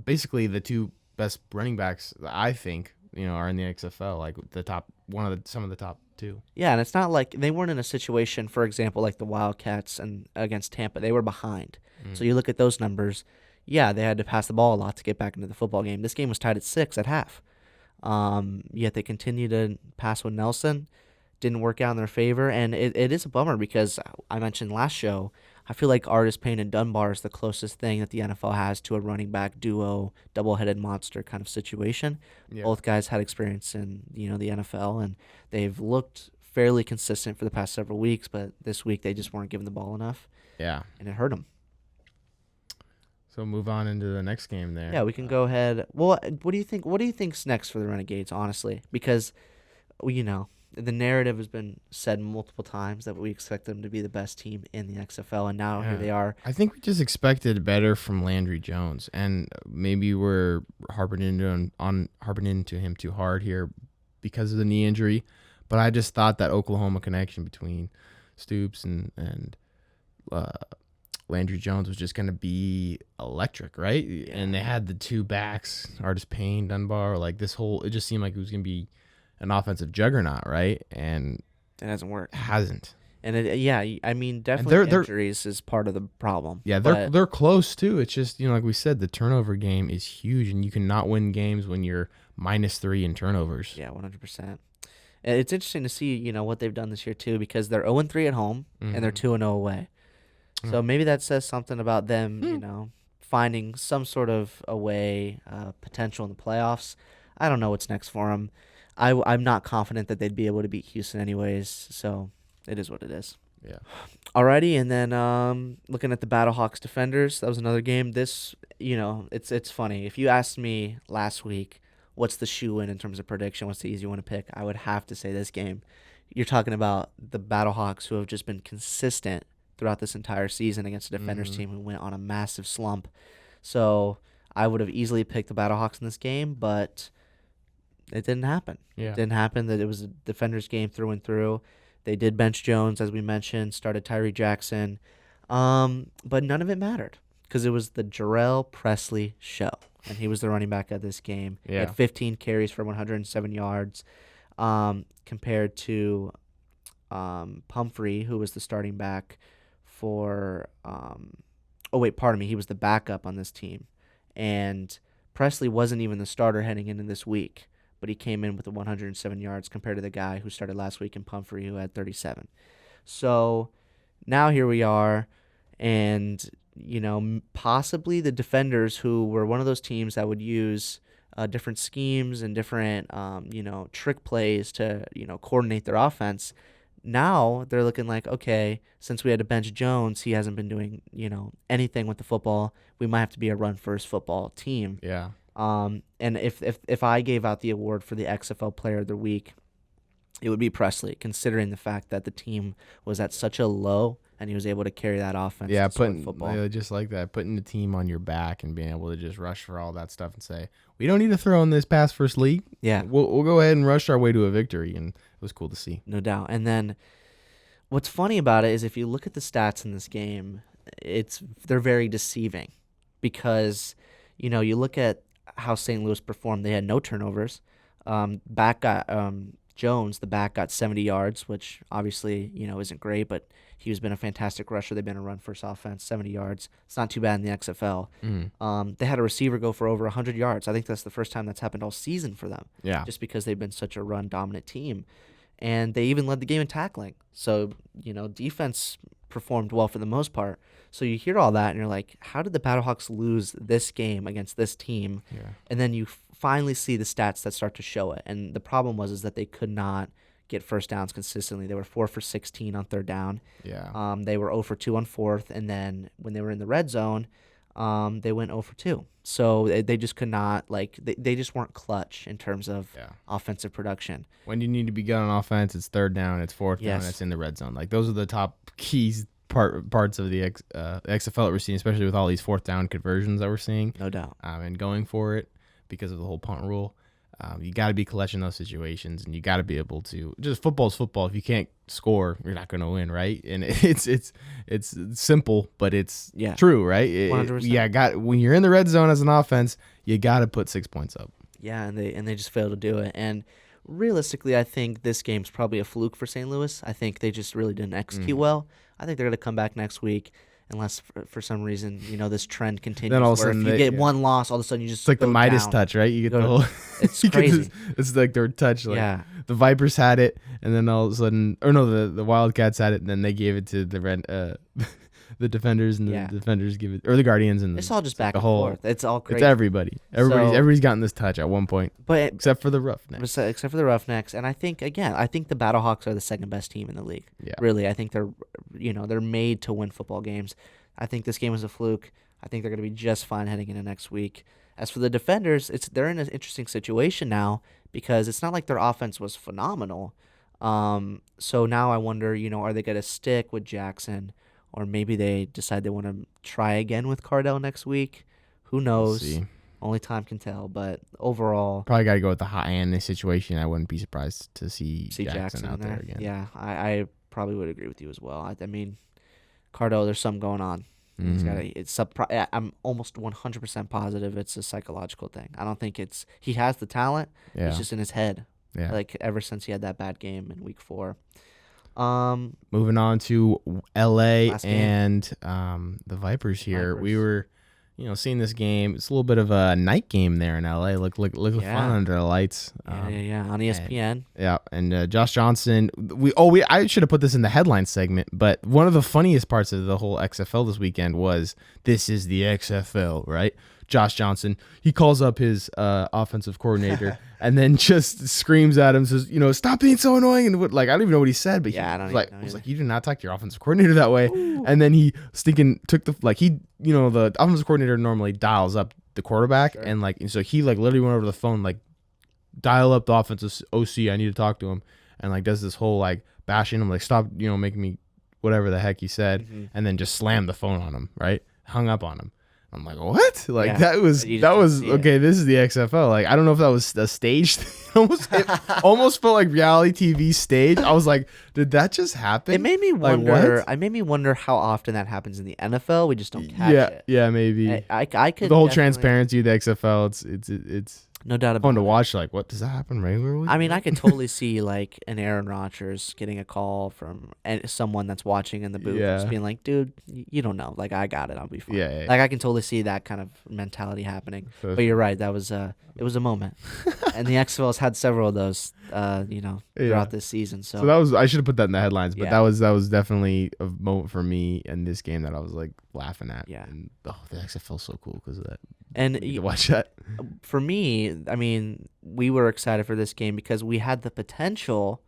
basically the two best running backs that I think are in the XFL, like the top some of the top two. yeah, and it's not like they weren't in a situation, for example, like the Wildcats and against Tampa, they were behind. So you look at those numbers. Yeah, they had to pass the ball a lot to get back into the football game. This game was tied at 6 at half. Yet they continue to pass with Nelson. Didn't work out in their favor, and it is a bummer because I mentioned last show, I feel like Artis Payne and Dunbar is the closest thing that the NFL has to a running back duo, double-headed monster kind of situation. Yeah. Both guys had experience in the NFL, and they've looked fairly consistent for the past several weeks, but this week they just weren't given the ball enough. Yeah. And it hurt them. So move on into the next game there. Yeah, we can go ahead. Well, what do you think? What do you think's next for the Renegades, honestly? Because, the narrative has been said multiple times that we expect them to be the best team in the XFL, and now here they are. I think we just expected better from Landry Jones, and maybe we're harping into him too hard here because of the knee injury. But I just thought that Oklahoma connection between Stoops and Landry Jones was just going to be electric, right? Yeah. And they had the two backs, Artis Payne, Dunbar, it just seemed like it was going to be an offensive juggernaut, right? And it hasn't worked. Hasn't. And definitely injuries is part of the problem. Yeah, they're close too. It's just, like we said, the turnover game is huge, and you cannot win games when you're -3 in turnovers. Yeah, 100%. It's interesting to see, what they've done this year too, because they're 0-3 at home and they're 2-0 away. So maybe that says something about them, finding some sort of away potential in the playoffs. I don't know what's next for them. I'm not confident that they'd be able to beat Houston anyways, so it is what it is. Yeah. Alrighty, and then looking at the Battlehawks Defenders, that was another game. This, it's funny. If you asked me last week, what's the shoe-in terms of prediction, what's the easy one to pick, I would have to say this game. You're talking about the Battlehawks who have just been consistent throughout this entire season against a Defenders team who went on a massive slump. So I would have easily picked the Battlehawks in this game, but it didn't happen. Yeah. It didn't happen. That it was a Defenders game through and through. They did bench Jones, as we mentioned, started Tyree Jackson. But none of it mattered because it was the Jarrell Presley show, and he was the running back of this game. Yeah. He had 15 carries for 107 yards compared to Pumphrey, who was the starting back for he was the backup on this team. And Presley wasn't even the starter heading into this week, but he came in with the 107 yards compared to the guy who started last week in Pumphrey, who had 37. So now here we are, and possibly the Defenders, who were one of those teams that would use different schemes and different trick plays to coordinate their offense. Now they're looking like, okay, since we had to bench Jones, he hasn't been doing anything with the football. We might have to be a run-first football team. Yeah. And if I gave out the award for the XFL Player of the Week, it would be Presley, considering the fact that the team was at such a low and he was able to carry that offense. Yeah, putting football. Just like that, putting the team on your back and being able to just rush for all that stuff and say, we don't need to throw in this pass first league. Yeah, we'll go ahead and rush our way to a victory, and it was cool to see. No doubt. And then what's funny about it is if you look at the stats in this game, they're very deceiving because you look at how St. Louis performed. They had no turnovers. Jones, the back, got 70 yards, which obviously, isn't great, but he's been a fantastic rusher. They've been a run-first offense, 70 yards. It's not too bad in the XFL. They had a receiver go for over 100 yards. I think that's the first time that's happened all season for them. Yeah. Just because they've been such a run-dominant team. And they even led the game in tackling. So, defense performed well for the most part. So you hear all that, and you're like, how did the Battlehawks lose this game against this team? Yeah. And then you finally see the stats that start to show it. And the problem was that they could not get first downs consistently. They were 4 for 16 on third down. Yeah. They were 0 for 2 on fourth. And then when they were in the red zone, they went 0 for 2. So they just could not, they just weren't clutch in terms of offensive production. When you need to be good on offense, it's third down, it's fourth down, it's in the red zone. Those are the top keys parts of the XFL that we're seeing, especially with all these fourth down conversions that we're seeing. No doubt. And going for it because of the whole punt rule. You got to be clutch in those situations, and you got to be able to. Just football's football. If you can't score, you're not going to win, right? And it's simple, but it's true, right? 100%. When you're in the red zone as an offense, you got to put 6 points up. Yeah, and they just failed to do it. And realistically, I think this game's probably a fluke for St. Louis. I think they just really didn't execute well. I think they're going to come back next week. Unless for some reason, this trend continues. Then all of a where sudden if you get one loss, all of a sudden you just it's like the go Midas down. touch, right? You get the whole. It's crazy. It's like their touch. Like Yeah. The Vipers had it, and then all of a sudden, or no, the Wildcats had it, and then they gave it to the defenders, and the defenders give it, or the Guardians, and It's all just back the and whole. forth. It's all crazy. It's everybody. Everybody's gotten this touch at one point, but except for the Roughnecks. except for the Roughnecks, and I think the Battlehawks are the second best team in the league. Yeah. Really, I think they're made to win football games. I think this game was a fluke. I think they're going to be just fine heading into next week. As for the defenders, they're in an interesting situation now because it's not like their offense was phenomenal. So now I wonder, are they going to stick with Jackson, or maybe they decide they want to try again with Cardell next week? Who knows? See. Only time can tell. But overall, Probably got to go with the hot hand in this situation. I wouldn't be surprised to see Jackson out in there again. Yeah, I probably would agree with you as well. I mean, Cardell, there's something going on. I'm almost 100% positive it's a psychological thing. I don't think he has the talent. Yeah. It's just in his head. Yeah. Like ever since he had that bad game in week 4. Moving on to LA Last game. and the Vipers here. Vipers. We were, seeing this game. It's a little bit of a night game there in LA. Look fun under the lights. Yeah, on ESPN. And Josh Johnson. I should have put this in the headline segment, but one of the funniest parts of the whole XFL this weekend was this is the XFL, right? Josh Johnson, he calls up his offensive coordinator and then just screams at him, says, stop being so annoying. And I don't even know what he said, but I don't he know was like, you did not talk to your offensive coordinator that way. Ooh. And then he took the offensive coordinator normally dials up the quarterback. Sure. And so he literally went over the phone, dial up the offensive OC. I need to talk to him. And does this whole bashing him, stop, making me whatever the heck he said. Mm-hmm. And then just slammed the phone on him, right? Hung up on him. I'm like, what? That was okay. This is the XFL. I don't know if that was a stage thing. It almost felt like reality TV stage. I was like, did that just happen? It made me wonder. I made me wonder how often that happens in the NFL. We just don't catch it. Yeah, maybe. I could the whole transparency of the XFL. It's no doubt about fun to watch. What does that happen regularly? I mean, I could totally see an Aaron Rodgers getting a call from someone that's watching in the booth, just being like, "Dude, you don't know. I got it. I'll be fine." Yeah. I can totally see that kind of mentality happening. But you're right. That was it was a moment, and the XFL's had several of those, throughout this season. So that was. I should have put that in the headlines, but that was definitely a moment for me in this game that I was laughing at. Yeah. And the XFL's so cool because of that. And you watch that. For me, I mean, we were excited for this game because we had the potential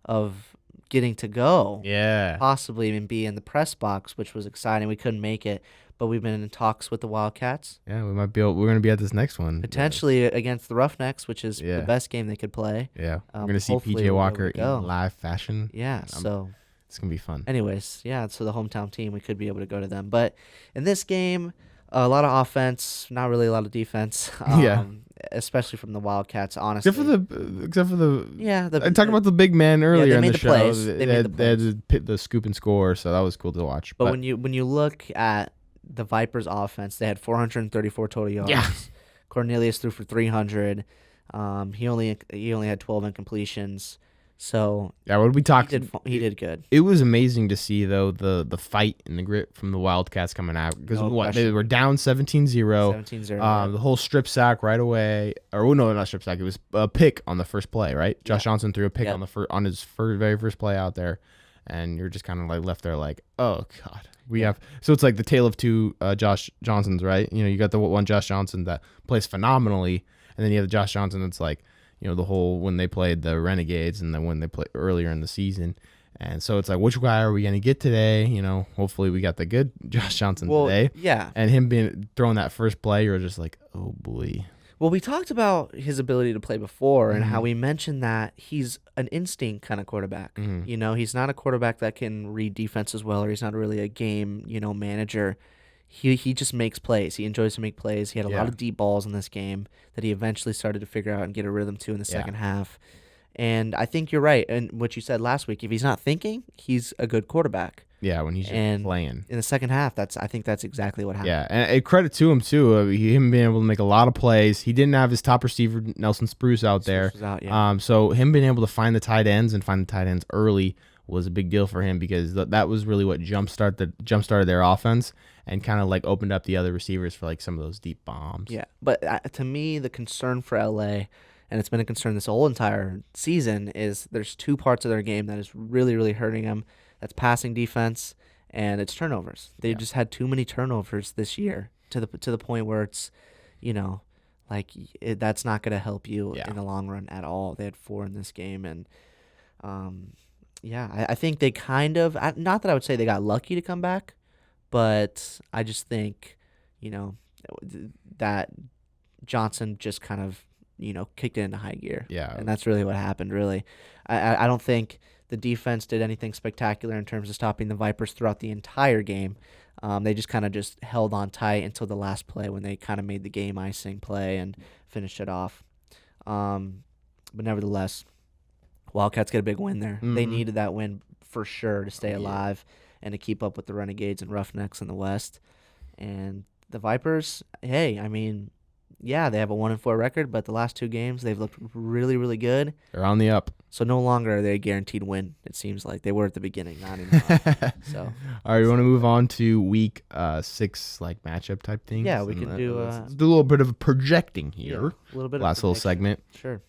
of getting to go. Yeah. Possibly even be in the press box, which was exciting. We couldn't make it, but we've been in talks with the Wildcats. Yeah, we're going to be at this next one. Potentially against the Roughnecks, which is the best game they could play. Yeah. We're going to see PJ Walker in live fashion. Yeah, so it's going to be fun. Anyways, so the hometown team, we could be able to go to them. But in this game, a lot of offense, not really a lot of defense. Especially from the Wildcats, honestly. Except for the. I talked about the big man earlier in the show. Plays. They had the scoop and score, so that was cool to watch. But when you look at the Vipers' offense, they had 434 total yards. Yeah. Cornelius threw for 300. He only had 12 incompletions. So what we talked. He did good. It was amazing to see though the fight and the grit from the Wildcats coming out because they were down 17-0. 17-0. The whole strip sack right away, or no, not strip sack. It was a pick on the first play, right? Josh Johnson threw a pick on his very first play out there, and you're just kind of left there oh god, we have. So it's the tale of two Josh Johnsons, right? You got the one Josh Johnson that plays phenomenally, and then you have the Josh Johnson that's the whole when they played the Renegades and then when they played earlier in the season. And so it's which guy are we going to get today? Hopefully we got the good Josh Johnson today. Yeah. And him throwing that first play, you're just oh boy. Well, we talked about his ability to play before and how we mentioned that he's an instinct kind of quarterback. Mm-hmm. He's not a quarterback that can read defense as well, or he's not really a game, manager. he just makes plays. He enjoys to make plays. He had a lot Yeah. of deep balls in this game that he eventually started to figure out and get a rhythm to in the Yeah. second half. And I think you're right. And what you said last week, if he's not thinking, he's a good quarterback. Yeah, when he's just And playing. in the second half, I think that's exactly what happened. Yeah, and a credit to him too. Him being able to make a lot of plays. He didn't have his top receiver Nelson Spruce out there. Spruce was out, yeah. So him being able to find the tight ends and find the tight ends early was a big deal for him because that was really what jumpstarted their offense and kind of like opened up the other receivers for like some of those deep bombs. Yeah, but to me, the concern for LA, and it's been a concern this whole entire season, is there's two parts of their game that is really, really hurting them. That's passing defense and it's turnovers. They just had too many turnovers this year to the point where it's, like that's not going to help you in the long run at all. They had 4 in this game, and I think they kind of not that I would say they got lucky to come back, but I just think, that Johnson just kind of, kicked it into high gear. Yeah. And that's really what happened, really. I don't think the defense did anything spectacular in terms of stopping the Vipers throughout the entire game. They just kind of just held on tight until the last play when they kind of made the game icing play and finished it off. But nevertheless, Wildcats get a big win there. Mm-hmm. They needed that win for sure to stay alive and to keep up with the Renegades and Roughnecks in the West. And the Vipers, hey, I mean, yeah, they have a 1-4 record, but the last 2 games they've looked really, really good. They're on the up. So no longer are they a guaranteed win. It seems like they were at the beginning, not anymore. So all right, we want to move on to week 6 like matchup type things. Yeah, we can do. Let's do a little bit of projecting here. A little bit. Last of little prediction. segment. Sure.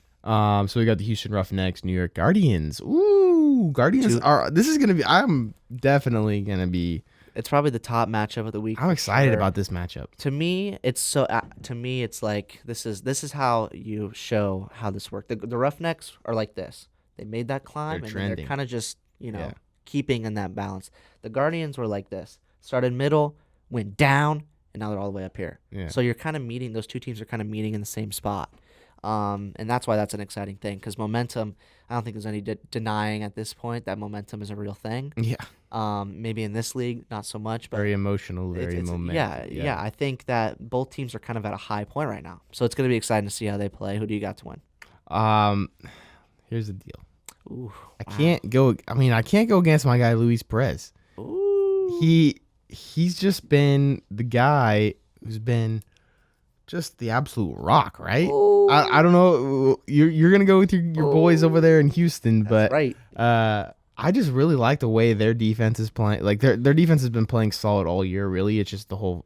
So we got the Houston Roughnecks, New York Guardians. Ooh, Guardians are. This is gonna be. I'm definitely gonna be. It's probably the top matchup of the week. I'm excited about this matchup. To me, it's so. To me, it's like this is how you show how this worked. The Roughnecks are like this. They made that climb, and they're kind of just keeping in that balance. The Guardians were like this. Started middle, went down, and now they're all the way up here. Yeah. So you're kind of meeting. Those two teams are kind of meeting in the same spot. And that's why that's an exciting thing because momentum, I don't think there's any denying at this point that momentum is a real thing. Yeah. Maybe in this league, not so much. But very emotional, very momentum. Yeah. I think that both teams are kind of at a high point right now. So it's going to be exciting to see how they play. Who do you got to win? Here's the deal. Ooh, I can't go against my guy Luis Perez. Ooh. He's just been the guy who's been just the absolute rock, right? I don't know. You're gonna go with your boys over there in Houston, but right. I just really like the way their defense is playing. Like their defense has been playing solid all year. Really, it's just the whole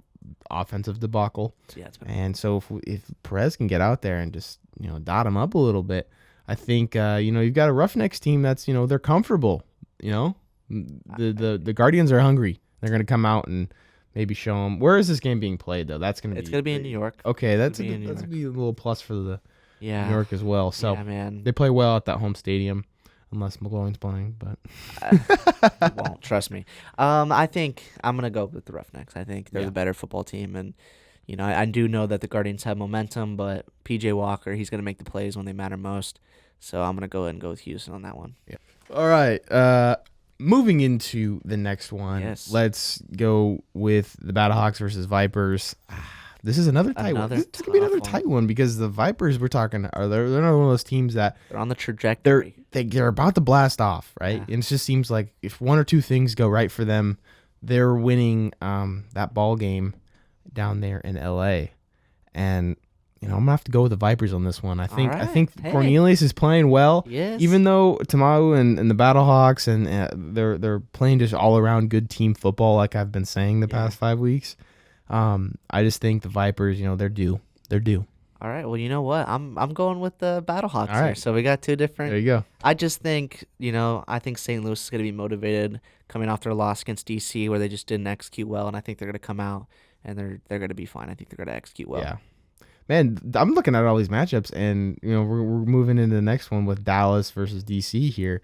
offensive debacle. Yeah, it's been. And so if Perez can get out there and just dot him up a little bit, I think you've got a Roughnecks team that's they're comfortable. The Guardians are hungry. They're gonna come out and maybe show them. Where is this game being played though? It's gonna be in New York. Okay, that's be a little plus for the New York as well. So man. they play well at that home stadium, unless McGloin's playing. But you won't, trust me. I think I'm gonna go with the Roughnecks. I think they're the better football team, and I do know that the Guardians have momentum, but PJ Walker, he's gonna make the plays when they matter most. So I'm gonna go ahead and go with Houston on that one. Yeah. All right. Moving into the next one, let's go with the Battlehawks versus Vipers. This is another tight one. This could be another tight one because the Vipers we're talking they're not one of those teams that they're on the trajectory. They're about to blast off, right? Yeah. And it just seems like if one or two things go right for them, they're winning that ball game down there in LA. And I'm gonna have to go with the Vipers on this one. I think Cornelius is playing well. Yes. Even though Tamau and the Battlehawks and they're playing just all around good team football, like I've been saying the past 5 weeks. I just think the Vipers, they're due. They're due. All right. Well, you know what? I'm going with the Battlehawks all right. here. So we got two different. There you go. I just think I think St. Louis is going to be motivated coming off their loss against DC, where they just didn't execute well, and I think they're going to come out and they're going to be fine. I think they're going to execute well. Yeah. Man, I'm looking at all these matchups, and we're moving into the next one with Dallas versus DC here.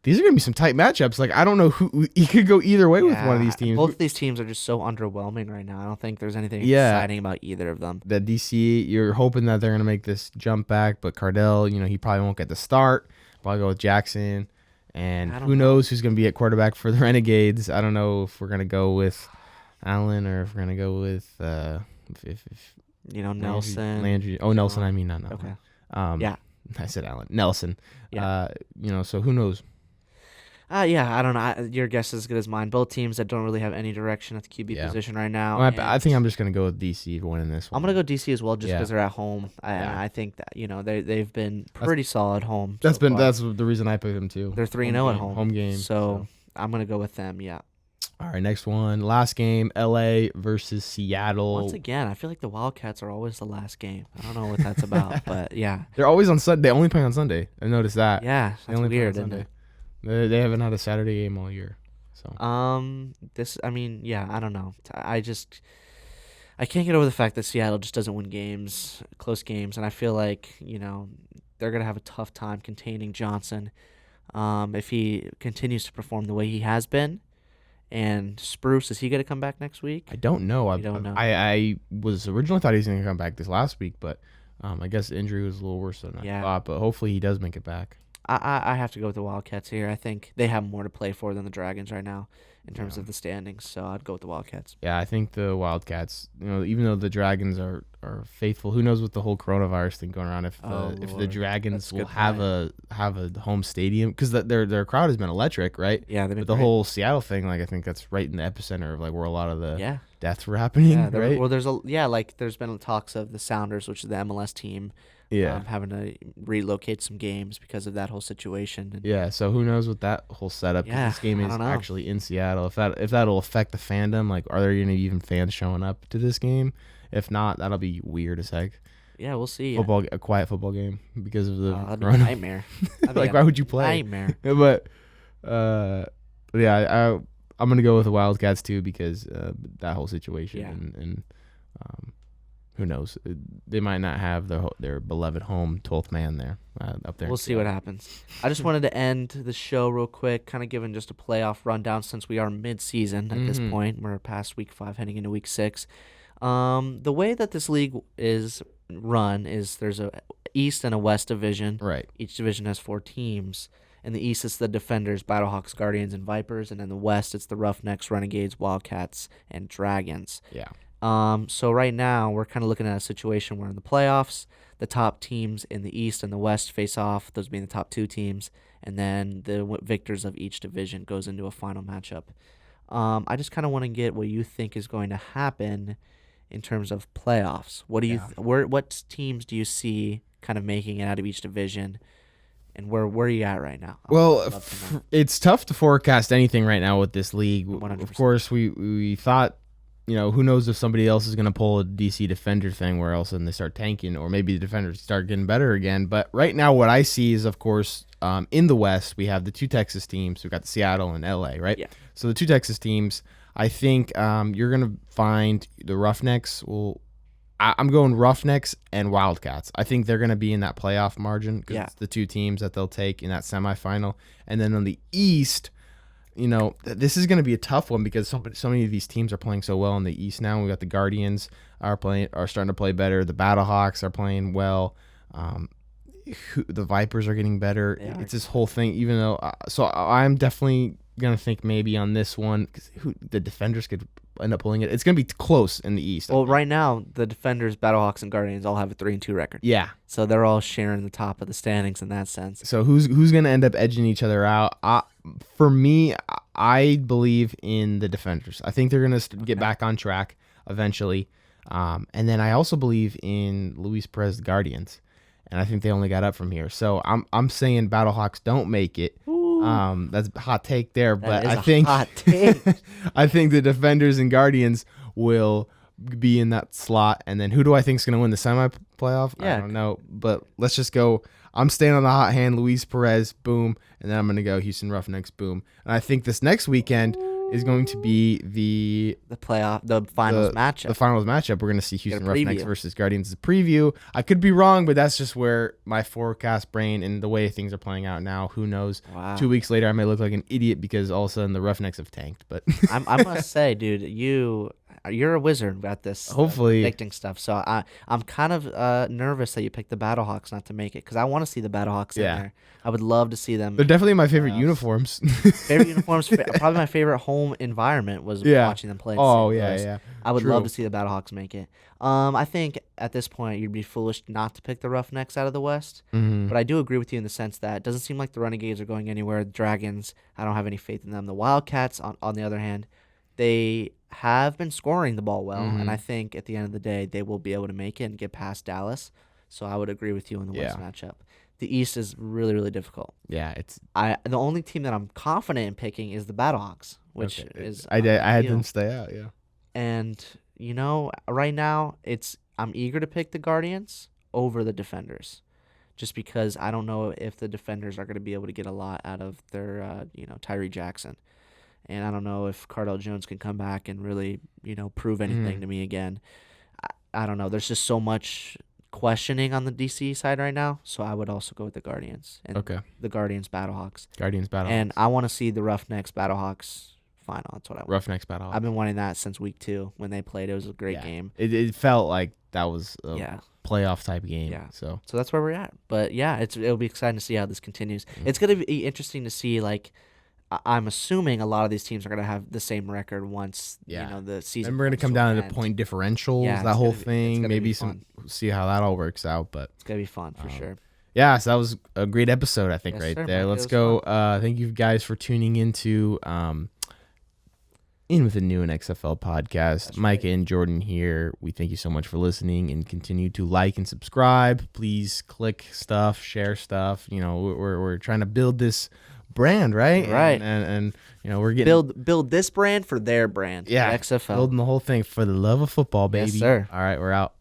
These are gonna be some tight matchups. Like I don't know who you could go either way with one of these teams. Both of these teams are just so underwhelming right now. I don't think there's anything exciting about either of them. The DC, you're hoping that they're gonna make this jump back, but Cardell, he probably won't get the start. Probably go with Jackson, and who knows who's gonna be at quarterback for the Renegades. I don't know if we're gonna go with Allen, or if we're gonna go with if Nelson. Landry. Oh, Nelson. I mean not Allen. Okay. Yeah. I said Allen. Nelson. Yeah. So who knows? Yeah, I don't know. Your guess is as good as mine. Both teams that don't really have any direction at the QB position right now. Well, I think I'm just gonna go with DC for winning this one. I'm gonna go DC as well, just because they're at home. I think that they've been pretty solid home. That's the reason I picked them too. They're 3-0 at home. Home game. So I'm gonna go with them. Yeah. All right, next one. Last game, LA versus Seattle. Once again, I feel like the Wildcats are always the last game. I don't know what that's about, but yeah. They're always on Sunday. They only play on Sunday. I noticed that. Yeah, that's weird, isn't it? They haven't had a Saturday game all year. So. I don't know. I can't get over the fact that Seattle just doesn't win games, close games, and I feel like, they're going to have a tough time containing Johnson if he continues to perform the way he has been. And Spruce, is he going to come back next week? I don't know. I don't know. I was originally thought he was going to come back this last week, but I guess injury was a little worse than I thought. But hopefully he does make it back. I have to go with the Wildcats here. I think they have more to play for than the Dragons right now in terms of the standings. So I'd go with the Wildcats. Yeah, I think the Wildcats, even though the Dragons are faithful, who knows with the whole coronavirus thing going around if the Dragons will have a home stadium, because their crowd has been electric, right? Yeah, with the whole Seattle thing, I think that's right in the epicenter of where a lot of the deaths were happening. Right? Well, there's been talks of the Sounders, which is the MLS team. Having to relocate some games because of that whole situation. So who knows with that whole setup? This game is actually in Seattle. If that'll affect the fandom, are there gonna be even fans showing up to this game? If not, that'll be weird as heck. Yeah, we'll see. A quiet football game because of the that'd be a nightmare. Why would you play? Nightmare. But I'm gonna go with the Wildcats too, because that whole situation and who knows? They might not have their beloved home 12th man there up there. We'll see what happens. I just wanted to end the show real quick, kind of giving just a playoff rundown since we are mid-season at this point. We're past week 5, heading into week 6. The way that this league is run is there's a East and a West division. Right. Each division has 4 teams. In the East, it's the Defenders, Battlehawks, Guardians, and Vipers. And in the West, it's the Roughnecks, Renegades, Wildcats, and Dragons. Yeah. So right now we're kind of looking at a situation where in the playoffs, the top teams in the East and the West face off, those being the top 2 teams, and then the victors of each division goes into a final matchup. I just kind of want to get what you think is going to happen in terms of playoffs. What do you what teams do you see kind of making it out of each division? And where are you at right now? It's tough to forecast anything right now with this league. 100%. Of course, we thought, who knows if somebody else is going to pull a DC Defender thing where all of a sudden they start tanking, or maybe the Defenders start getting better again. But right now what I see is, of course, in the West, we have the 2 Texas teams. We've got Seattle and LA, right? Yeah. So the 2 Texas teams, I think you're going to find the Roughnecks I'm going Roughnecks and Wildcats. I think they're going to be in that playoff margin because it's the 2 teams that they'll take in that semifinal. And then on the East, this is going to be a tough one because so many of these teams are playing so well in the East now. We got the Guardians are starting to play better. The Battlehawks are playing well. The Vipers are getting better. It's this whole thing. Even though, so I'm definitely gonna think maybe on this one because the Defenders could end up pulling it. It's gonna be close in the East. Well, right now the Defenders, Battlehawks, and Guardians all have a 3-2 record. Yeah. So they're all sharing the top of the standings in that sense. So who's gonna end up edging each other out? For me, I believe in the Defenders. I think they're gonna get back on track eventually. And then I also believe in Luis Perez Guardians, and I think they only got up from here. So I'm saying Battlehawks don't make it. That's a hot take there, but I think hot take. I think the Defenders and Guardians will be in that slot. And then who do I think is going to win the semi-playoff? Yeah. I don't know, but let's just go. I'm staying on the hot hand, Luis Perez, boom, and then I'm going to go Houston Roughnecks, boom. And I think this next weekend is going to be the finals matchup. The finals matchup. We're going to see Houston Roughnecks versus Guardians. The preview. I could be wrong, but that's just where my forecast brain and the way things are playing out now. Who knows? Wow. 2 weeks later, I may look like an idiot because all of a sudden the Roughnecks have tanked. But I must say, dude, you You're a wizard at this. Hopefully. Predicting stuff. So I'm kind of nervous that you picked the Battlehawks not to make it because I want to see the Battlehawks in Yeah. there. I would love to see them. They're definitely my favorite Playoffs. uniforms. Favorite uniforms. Probably my favorite home environment was Yeah. watching them play. In Oh St. yeah, Louis. yeah. I would love True. to see the Battlehawks make it. I think at this point you'd be foolish not to pick the Roughnecks out of the West. Mhm. But I do agree with you in the sense that it doesn't seem like the Renegades are going anywhere. The Dragons, I don't have any faith in them. The Wildcats, on the other hand, they have been scoring the ball well, and I think at the end of the day they will be able to make it and get past Dallas. So I would agree with you in the West matchup. The East is really, really difficult. Yeah, it's. The only team that I'm confident in picking is the Battlehawks, which Okay. is I had ideal. them stay out. Yeah. And right now I'm eager to pick the Guardians over the Defenders, just because I don't know if the Defenders are going to be able to get a lot out of their Tyree Jackson, and I don't know if Cardell Jones can come back and really prove anything to me again. I don't know. There's just so much questioning on the DC side right now, so I would also go with the Guardians and Okay. the Guardians Battlehawks, Guardians battle. and I want to see the Roughnecks Battlehawks final. That's what I want. Roughnecks battle. I've been wanting that since week 2 when they played. It was a great Yeah. game. It felt like that was a Yeah. playoff type game. Yeah. So So that's where we're at. But yeah, it'll be exciting to see how this continues. It's gonna be interesting to see. Like, I'm assuming a lot of these teams are gonna have the same record once the season. and we're gonna comes come to down an to end. point differentials, Yeah, that it's whole gonna be- it's thing. gonna be Maybe fun. see how that all works out. But It's gonna be fun for sure. yeah, so that was a great episode, I think, Yes, right sir, there. Mike, it Let's was go. Thank you guys for tuning into In with the New and XFL podcast. That's Mike right. and Jordan here. We thank you so much for listening and continue to like and subscribe. Please click stuff, share stuff. We're trying to build this brand, right? Right. And we're getting Build this brand for their brand. Yeah, XFL. building the whole thing for the love of football, baby. Yes, sir. All right, we're out.